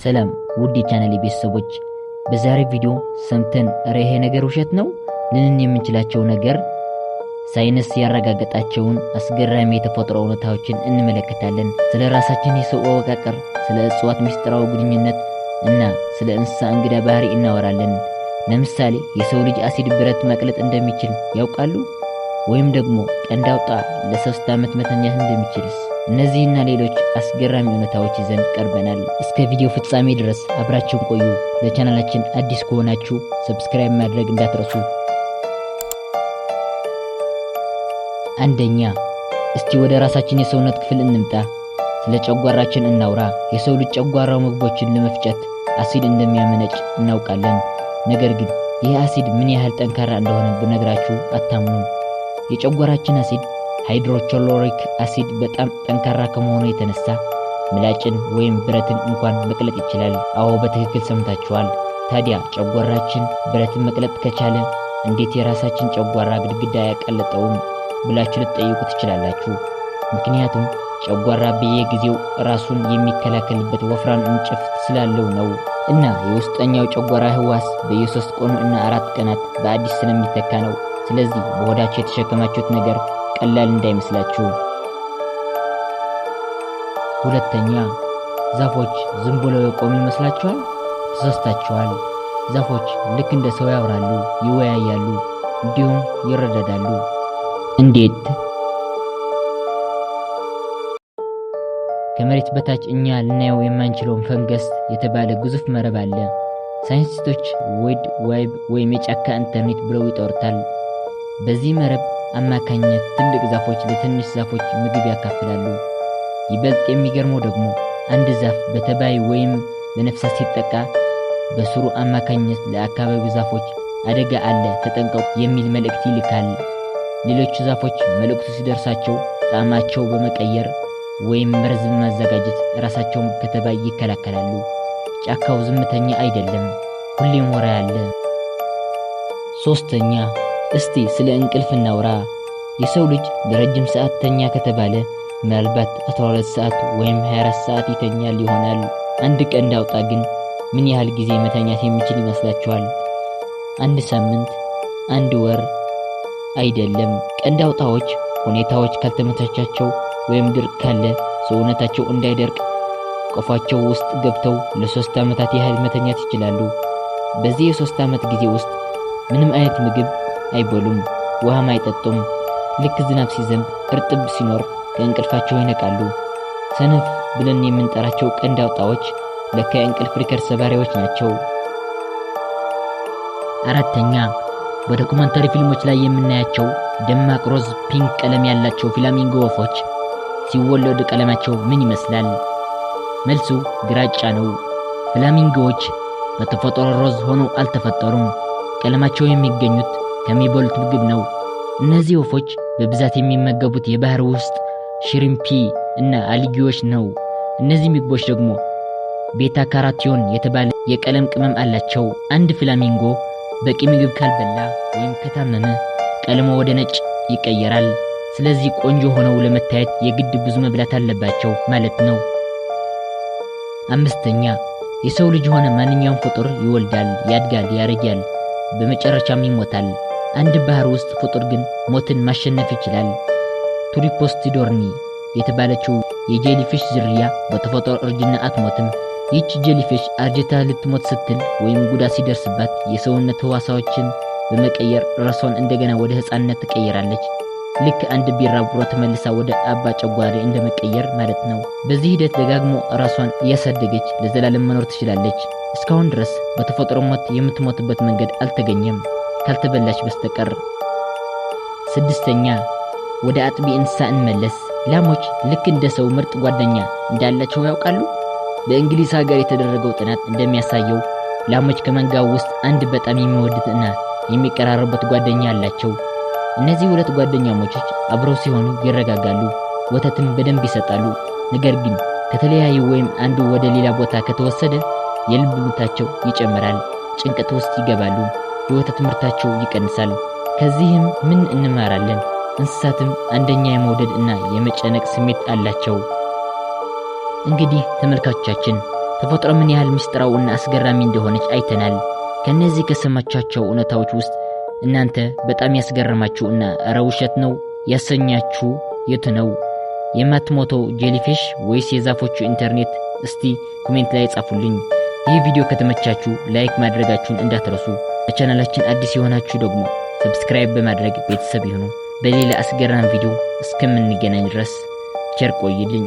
ሰላም ውድ የቻናሌ ቤተሰቦች፣ በዛሬ ቪዲዮ ሰምተን ይሄ ነገር ውሸት ነው ልንን የምንችላቸው ነገር ሳይንስ ያረጋገጣቸውን አስገራሚ የተፈጥሮ እውነታዎችን እንመለከታለን። ስለ ራሳችን የሰው አወቃቀር፣ ስለ እጽዋት ምስጢራዊ ግንኙነት እና ስለ እንስሳ እንግዳ ባህሪ እናወራለን። ለምሳሌ የሰው ልጅ አሲድ ብረት መቅለጥ እንደሚችል ያውቃሉ? ወይም ደግሞ ቀንድ አውጣ ለ3 ዓመት መተኛት እንደሚችልስ? እነዚህና ሌሎች አስገራሚ እውነታዎች ይዘን ቀርበናል። እስከ ቪዲዮ ፍጻሜ ድረስ አብራችሁን ቆዩ። ለቻናላችን አዲስ ከሆናችሁ ሰብስክራይብ ማድረግ እንዳትረሱ። አንደኛ፣ እስቲ ወደ ራሳችን የሰውነት ክፍል እንምጣ። ስለ ጨጓራችን እናውራ። የሰው ልጅ ጨጓራው ምግቦችን ለመፍጨት አሲድ እንደሚያመነጭ እናውቃለን። ነገር ግን ይህ አሲድ ምን ያህል ጠንካራ እንደሆነ ብነግራችሁ አታምኑም። የጨጓራችን አሲድ ሃይድሮክሎሪክ አሲድ በጣም ጠንካራ ከመሆኑ የተነሳ ምላጭን ወይም ብረትን እንኳን መቅለጥ ይችላል። አዎ በትክክል ሰምታችኋል። ታዲያ ጨጓራችን ብረትን መቅለጥ ከቻለ እንዴት የራሳችን ጨጓራ ግድግዳ ያቀለጠውም ብላችሁ ልትጠይቁ ትችላላችሁ። ምክንያቱም ጨጓራ በየጊዜው ራሱን የሚከላከልበት ወፍራም እንጭፍት ስላለው ነው እና የውስጠኛው ጨጓራ ህዋስ በየ3 ቀኑ እና 4 ቀናት በአዲስ ስለሚተካ ነው። ስለዚህ በሆዳችሁ የተሸከማችሁት ነገር ቀላል እንዳይመስላችሁ። ሁለተኛ፣ ዛፎች ዝም ብለው የቆሙ ይመስላችኋል? ተሳስታችኋል። ዛፎች ልክ እንደ ሰው ያወራሉ፣ ይወያያሉ፣ እንዲሁም ይረዳዳሉ። እንዴት? ከመሬት በታች እኛ ልናየው የማንችለው ፈንገስ የተባለ ግዙፍ መረብ አለ። ሳይንቲስቶች ወድ ዋይብ ወይም የጫካ ኢንተርኔት ብለው ይጠሩታል። በዚህ መረብ አማካኝነት ትልቅ ዛፎች ለትንሽ ዛፎች ምግብ ያካፍላሉ። ይበልጥ የሚገርመው ደግሞ አንድ ዛፍ በተባይ ወይም በነፍሳት ሲጠቃ በስሩ አማካኝነት ለአካባቢው ዛፎች አደጋ አለ ተጠንቀቁ የሚል መልእክት ይልካል። ሌሎች ዛፎች መልእክቱ ሲደርሳቸው ጣዕማቸው በመቀየር ወይም መርዝ በማዘጋጀት ራሳቸውን ከተባይ ይከላከላሉ። ጫካው ዝምተኛ አይደለም፣ ሁሌም ወሬ አለ። ሶስተኛ፣ እስቲ ስለ እንቅልፍ እናውራ። የሰው ልጅ ለረጅም ሰዓት ተኛ ከተባለ ምናልባት 12 ሰዓት ወይም 24 ሰዓት ይተኛል ይሆናል። አንድ ቀንድ አውጣ ግን ምን ያህል ጊዜ መተኛት የሚችል ይመስላችኋል? 1 ሳምንት? 1 ወር? አይደለም። ቀንድ አውጣዎች ሁኔታዎች ካልተመቻቻቸው ወይም ድርቅ ካለ ሰውነታቸው እንዳይደርቅ ቆፋቸው ውስጥ ገብተው ለ3 ዓመታት ያህል መተኛት ይችላሉ። በዚህ የ3 ዓመት ጊዜ ውስጥ ምንም አይነት ምግብ አይበሉም፣ ውሃም አይጠጡም። ልክ ዝናብ ሲዘንብ እርጥብ ሲኖር ከእንቅልፋቸው ይነቃሉ። ሰነፍ ብለን የምንጠራቸው ቀንድ አውጣዎች ለካ የእንቅልፍ ሪከርድ ሰባሪዎች ናቸው። አራተኛ፣ በዶኩመንታሪ ፊልሞች ላይ የምናያቸው ደማቅ ሮዝ ፒንክ ቀለም ያላቸው ፍላሚንጎ ወፎች ሲወለዱ ቀለማቸው ምን ይመስላል? መልሱ ግራጫ ነው። ፍላሚንጎዎች በተፈጥሮ ሮዝ ሆነው አልተፈጠሩም። ቀለማቸው የሚገኙት ከሚበሉት ምግብ ነው። እነዚህ ወፎች በብዛት የሚመገቡት የባህር ውስጥ ሽሪምፒ እና አልጊዎች ነው። እነዚህ ምግቦች ደግሞ ቤታ ካሮቲን የተባለ የቀለም ቅመም አላቸው። አንድ ፍላሚንጎ በቂ ምግብ ካልበላ ወይም ከታመመ ቀለሙ ወደ ነጭ ይቀየራል። ስለዚህ ቆንጆ ሆነው ለመታየት የግድ ብዙ መብላት አለባቸው ማለት ነው። አምስተኛ፣ የሰው ልጅ ሆነ ማንኛውም ፍጡር ይወልዳል፣ ያድጋል፣ ያረጃል፣ በመጨረሻም ይሞታል። አንድ ባህር ውስጥ ፍጡር ግን ሞትን ማሸነፍ ይችላል። ቱሪፖስቲዶርኒ የተባለችው የጄሊፊሽ ዝርያ በተፈጥሮ እርጅና አትሞትም። ይህች ጄሊፊሽ አርጅታ ልትሞት ስትል ወይም ጉዳት ሲደርስባት የሰውነት ህዋሳዎችን በመቀየር ራሷን እንደገና ወደ ህፃንነት ትቀየራለች። ልክ አንድ ቢራቡሮ ተመልሳ ወደ አባ ጨጓሬ እንደመቀየር ማለት ነው። በዚህ ሂደት ደጋግሞ ራሷን እያሳደገች ለዘላለም መኖር ትችላለች። እስካሁን ድረስ በተፈጥሮ ሞት የምትሞትበት መንገድ አልተገኘም ካልተበላች በስተቀር። ስድስተኛ፣ ወደ አጥቢ እንስሳ እንመለስ። ላሞች ልክ እንደ ሰው ምርጥ ጓደኛ እንዳላቸው ያውቃሉ? በእንግሊዝ ሀገር የተደረገው ጥናት እንደሚያሳየው ላሞች ከመንጋው ውስጥ አንድ በጣም የሚወዱትና የሚቀራረቡት ጓደኛ አላቸው። እነዚህ 2 ጓደኛሞች አብረው ሲሆኑ ይረጋጋሉ፣ ወተትም በደንብ ይሰጣሉ። ነገር ግን ከተለያዩ ወይም አንዱ ወደ ሌላ ቦታ ከተወሰደ የልብ ምታቸው ይጨምራል፣ ጭንቀት ውስጥ ይገባሉ፣ የወተት ምርታቸው ይቀንሳል። ከዚህም ምን እንማራለን? እንስሳትም አንደኛ የመውደድ እና የመጨነቅ ስሜት አላቸው። እንግዲህ ተመልካቾቻችን ተፈጥሮ ምን ያህል ምስጢራዊና አስገራሚ እንደሆነች አይተናል። ከነዚህ ከሰማቻቸው እውነታዎች ውስጥ እናንተ በጣም ያስገረማችሁና እረ ውሸት ነው ያሰኛችሁ የቱ ነው? የማትሞተው ጄሊፊሽ ወይስ የዛፎቹ ኢንተርኔት? እስቲ ኮሜንት ላይ ጻፉልኝ። ይህ ቪዲዮ ከተመቻችሁ ላይክ ማድረጋችሁን እንዳትረሱ። ለቻናላችን አዲስ የሆናችሁ ደግሞ ሰብስክራይብ በማድረግ ቤተሰብ ይሁኑ። በሌላ አስገራሚ ቪዲዮ እስከምንገናኝ ድረስ ቸር ቆይልኝ።